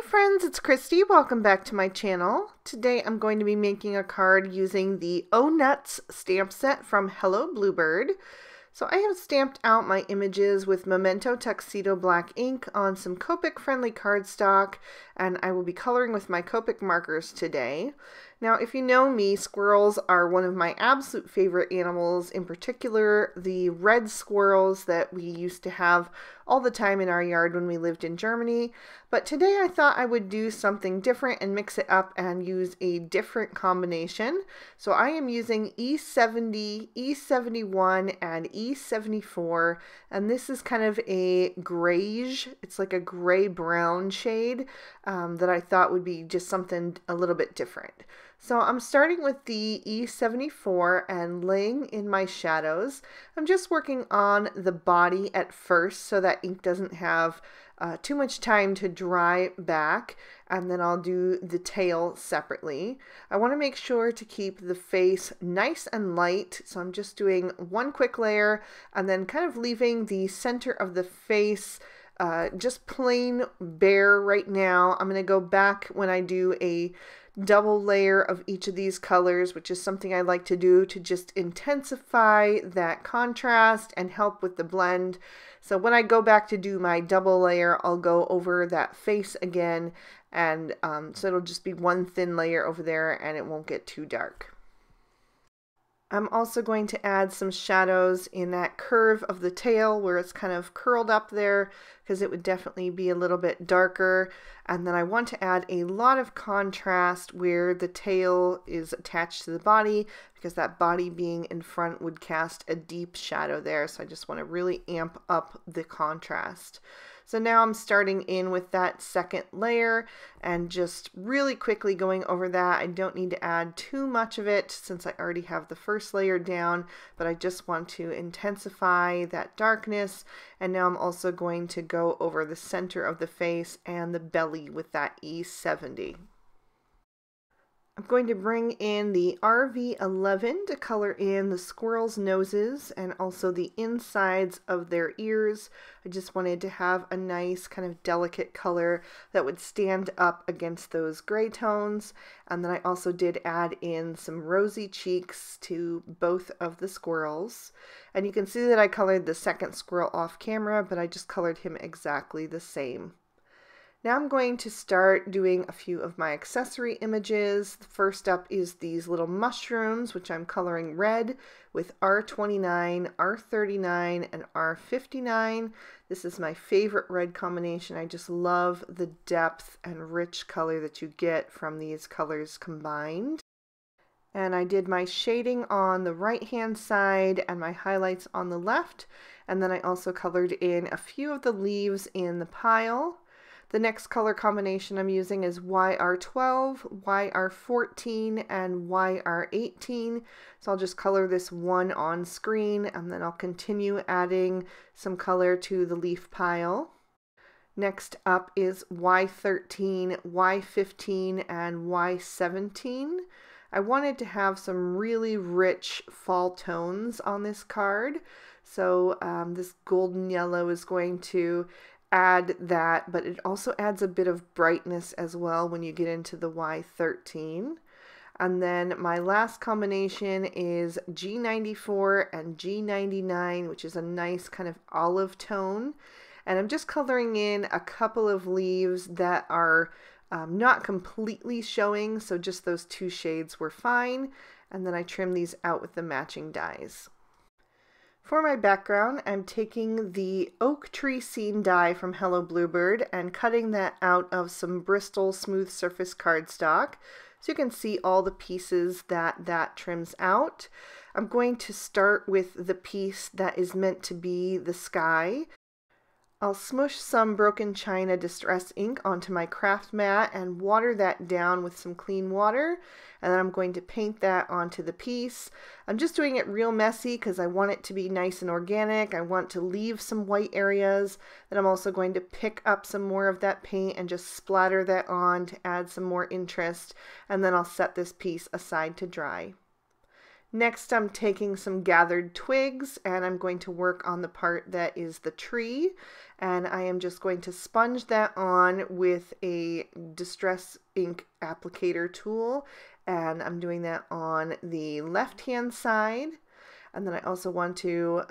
friends, it's Christy. Welcome back to my channel. Today I'm going to be making a card using the Oh Nuts stamp set from Hello Bluebird. So I have stamped out my images with Memento Tuxedo black ink on some Copic friendly cardstock, and I will be coloring with my Copic markers today. Now, if you know me, squirrels are one of my absolute favorite animals, in particular the red squirrels that we used to have all the time in our yard when we lived in Germany. But today I thought I would do something different and mix it up and use a different combination. So I am using E70, E71, and E74, and this is kind of a grayish, it's like a gray-brown shade that I thought would be just something a little bit different. So I'm starting with the E74 and laying in my shadows. I'm just working on the body at first so that ink doesn't have too much time to dry back, and then I'll do the tail separately. I want to make sure to keep the face nice and light, so I'm just doing one quick layer and then kind of leaving the center of the face just plain bare right now. I'm going to go back when I do a double layer of each of these colors, which is something I like to do to just intensify that contrast and help with the blend. So when I go back to do my double layer, I'll go over that face again, and so it'll just be one thin layer over there and it won't get too dark. I'm also going to add some shadows in that curve of the tail where it's kind of curled up there, because it would definitely be a little bit darker. And then I want to add a lot of contrast where the tail is attached to the body, because that body being in front would cast a deep shadow there. So I just want to really amp up the contrast. So now I'm starting in with that second layer and just really quickly going over that. I don't need to add too much of it since I already have the first layer down, but I just want to intensify that darkness. And now I'm also going to go over the center of the face and the belly with that E70. I'm going to bring in the RV11 to color in the squirrels' noses and also the insides of their ears. I just wanted to have a nice kind of delicate color that would stand up against those gray tones. And then I also did add in some rosy cheeks to both of the squirrels. And you can see that I colored the second squirrel off camera, but I just colored him exactly the same. Now I'm going to start doing a few of my accessory images. The first up is these little mushrooms, which I'm coloring red with R29, R39, and R59. This is my favorite red combination. I just love the depth and rich color that you get from these colors combined. And I did my shading on the right hand side and my highlights on the left. And then I also colored in a few of the leaves in the pile. The next color combination I'm using is YR12, YR14, and YR18. So I'll just color this one on screen, and then I'll continue adding some color to the leaf pile. Next up is Y13, Y15, and Y17. I wanted to have some really rich fall tones on this card. So this golden yellow is going to add that, but it also adds a bit of brightness as well when you get into the Y13. And then my last combination is G94 and G99, which is a nice kind of olive tone. And I'm just coloring in a couple of leaves that are not completely showing, so just those two shades were fine. And then I trim these out with the matching dies. For my background, I'm taking the oak tree scene die from Hello Bluebird and cutting that out of some Bristol smooth surface cardstock, so you can see all the pieces that trims out. I'm going to start with the piece that is meant to be the sky. I'll smush some broken china distress ink onto my craft mat and water that down with some clean water, and then I'm going to paint that onto the piece. I'm just doing it real messy because I want it to be nice and organic. I want to leave some white areas. Then I'm also going to pick up some more of that paint and just splatter that on to add some more interest, and then I'll set this piece aside to dry. Next, I'm taking some gathered twigs and I'm going to work on the part that is the tree, and I am just going to sponge that on with a distress ink applicator tool, and I'm doing that on the left hand side. And then I also want to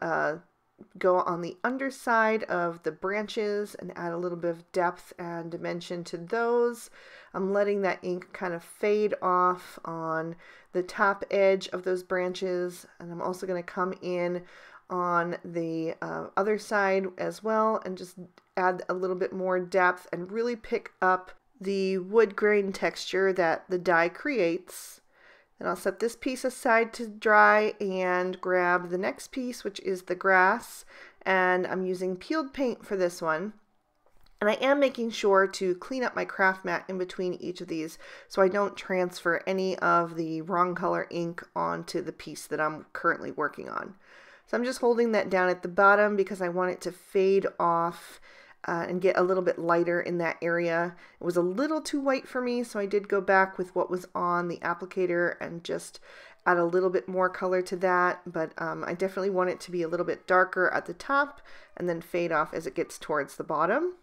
go on the underside of the branches and add a little bit of depth and dimension to those. I'm letting that ink kind of fade off on the top edge of those branches, and I'm also going to come in on the other side as well and just add a little bit more depth and really pick up the wood grain texture that the die creates. Then I'll set this piece aside to dry and grab the next piece, which is the grass, and I'm using peeled paint for this one. And I am making sure to clean up my craft mat in between each of these so I don't transfer any of the wrong color ink onto the piece that I'm currently working on. So I'm just holding that down at the bottom because I want it to fade off and get a little bit lighter in that area. It was a little too white for me, so I did go back with what was on the applicator and just add a little bit more color to that, but I definitely want it to be a little bit darker at the top and then fade off as it gets towards the bottom.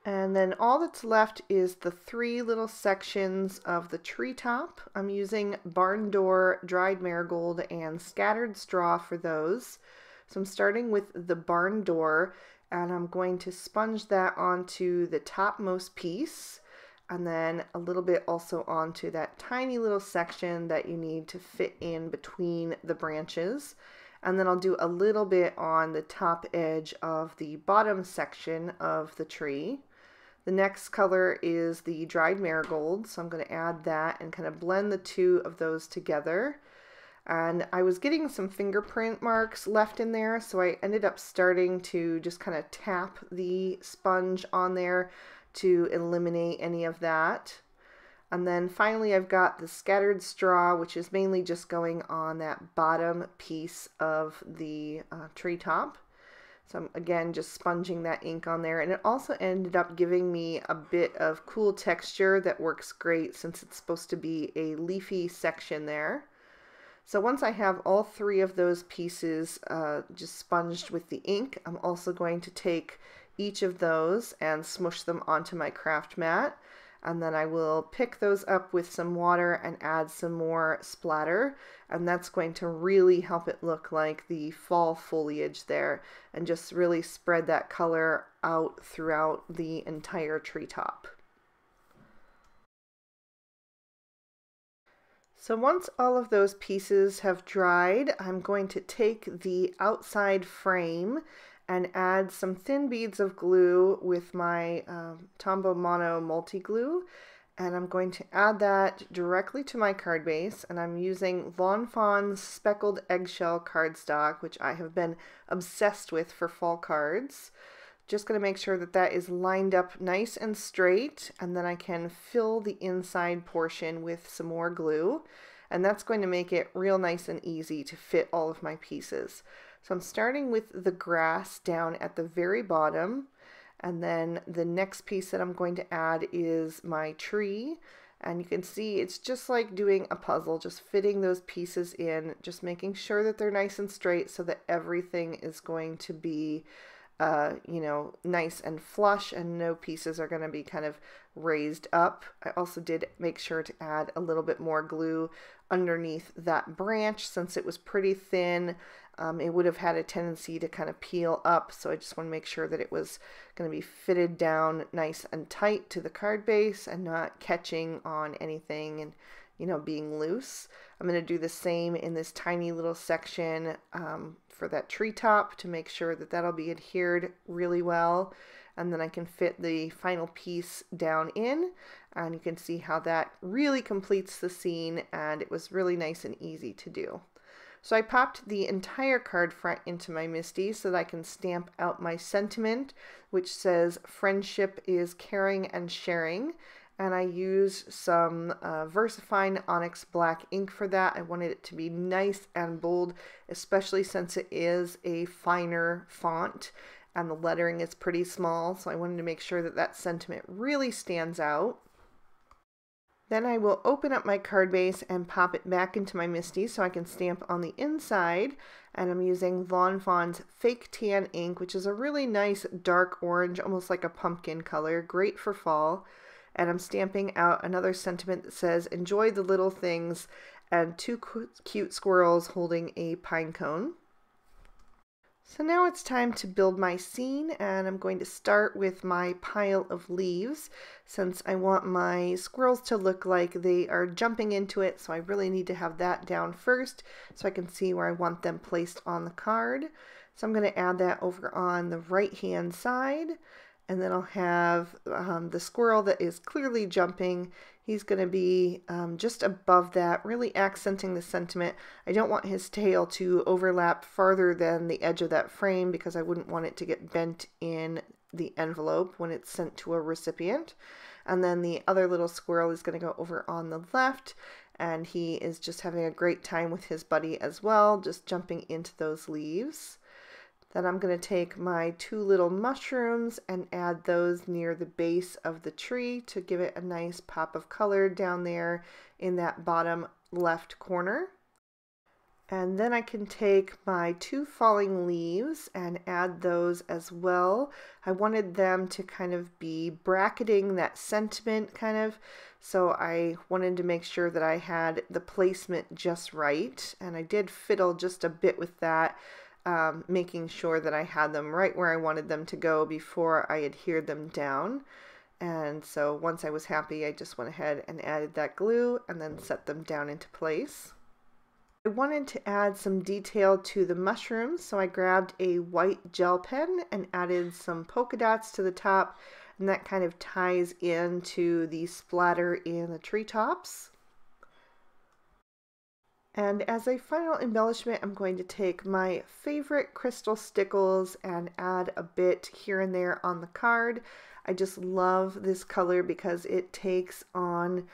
And then all that's left is the three little sections of the treetop. I'm using barn door, dried marigold, and scattered straw for those. So I'm starting with the barn door, and I'm going to sponge that onto the topmost piece, and then a little bit also onto that tiny little section that you need to fit in between the branches. And then I'll do a little bit on the top edge of the bottom section of the tree. The next color is the dried marigold, so I'm going to add that and kind of blend the two of those together. And I was getting some fingerprint marks left in there, so I ended up starting to just kind of tap the sponge on there to eliminate any of that. And then finally I've got the scattered straw, which is mainly just going on that bottom piece of the treetop. So I'm again just sponging that ink on there, and it also ended up giving me a bit of cool texture that works great since it's supposed to be a leafy section there. So once I have all three of those pieces just sponged with the ink, I'm also going to take each of those and smush them onto my craft mat. And then I will pick those up with some water and add some more splatter, and that's going to really help it look like the fall foliage there and just really spread that color out throughout the entire treetop. So once all of those pieces have dried, I'm going to take the outside frame and add some thin beads of glue with my Tombow Mono multi-glue, and I'm going to add that directly to my card base, and I'm using Lawn Fawn's speckled eggshell cardstock, which I have been obsessed with for fall cards. Just going to make sure that that is lined up nice and straight, and then I can fill the inside portion with some more glue, and that's going to make it real nice and easy to fit all of my pieces. So I'm starting with the grass down at the very bottom, and then the next piece that I'm going to add is my tree, and you can see it's just like doing a puzzle, just fitting those pieces in, just making sure that they're nice and straight so that everything is going to be you know, nice and flush and no pieces are going to be kind of raised up. I also did make sure to add a little bit more glue underneath that branch since it was pretty thin. It would have had a tendency to kind of peel up, so I just want to make sure that it was going to be fitted down nice and tight to the card base and not catching on anything and, you know, being loose. I'm going to do the same in this tiny little section for that treetop to make sure that that'll be adhered really well, and then I can fit the final piece down in, and you can see how that really completes the scene, and it was really nice and easy to do. So I popped the entire card front into my MISTI so that I can stamp out my sentiment, which says friendship is caring and sharing. And I used some VersaFine Onyx Black ink for that. I wanted it to be nice and bold, especially since it is a finer font and the lettering is pretty small. So I wanted to make sure that that sentiment really stands out. Then I will open up my card base and pop it back into my MISTI so I can stamp on the inside. And I'm using Lawn Fawn's Fake Tan ink, which is a really nice dark orange, almost like a pumpkin color, great for fall. And I'm stamping out another sentiment that says, "Enjoy the little things," and two cute squirrels holding a pine cone. So now it's time to build my scene, and I'm going to start with my pile of leaves since I want my squirrels to look like they are jumping into it, so I really need to have that down first so I can see where I want them placed on the card. So I'm going to add that over on the right hand side, and then I'll have the squirrel that is clearly jumping. He's going to be just above that, really accenting the sentiment. I don't want his tail to overlap farther than the edge of that frame because I wouldn't want it to get bent in the envelope when it's sent to a recipient. And then the other little squirrel is going to go over on the left, and he is just having a great time with his buddy as well, just jumping into those leaves. Then I'm going to take my two little mushrooms and add those near the base of the tree to give it a nice pop of color down there in that bottom left corner. And then I can take my two falling leaves and add those as well. I wanted them to kind of be bracketing that sentiment kind of, so I wanted to make sure that I had the placement just right, and I did fiddle just a bit with that. Making sure that I had them right where I wanted them to go before I adhered them down. And so once I was happy, I just went ahead and added that glue and then set them down into place. I wanted to add some detail to the mushrooms, so I grabbed a white gel pen and added some polka dots to the top, and that kind of ties into the splatter in the treetops. And as a final embellishment, I'm going to take my favorite crystal stickles and add a bit here and there on the card. I just love this color because it takes on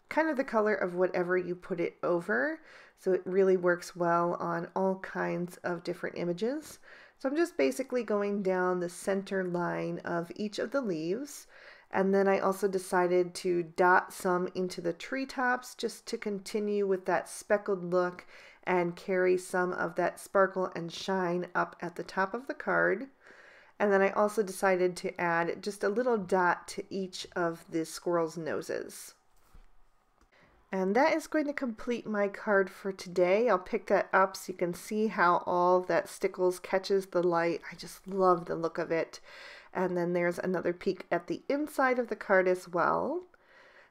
kind of the color of whatever you put it over. So it really works well on all kinds of different images. So I'm just basically going down the center line of each of the leaves. And then I also decided to dot some into the treetops just to continue with that speckled look and carry some of that sparkle and shine up at the top of the card. And then I also decided to add just a little dot to each of the squirrels' noses. And that is going to complete my card for today. I'll pick that up so you can see how all that stickles catches the light. I just love the look of it. And then there's another peek at the inside of the card as well.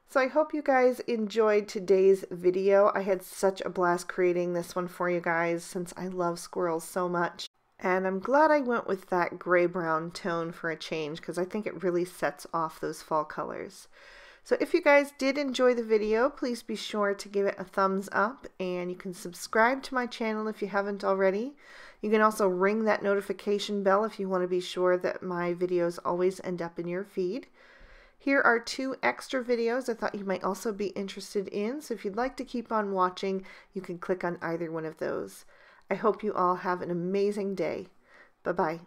So I hope you guys enjoyed today's video. I had such a blast creating this one for you guys since I love squirrels so much. And I'm glad I went with that gray-brown tone for a change because I think it really sets off those fall colors. So if you guys did enjoy the video, please be sure to give it a thumbs up, and you can subscribe to my channel if you haven't already. You can also ring that notification bell if you want to be sure that my videos always end up in your feed. Here are 2 extra videos I thought you might also be interested in, so if you'd like to keep on watching, you can click on either one of those. I hope you all have an amazing day. Bye-bye.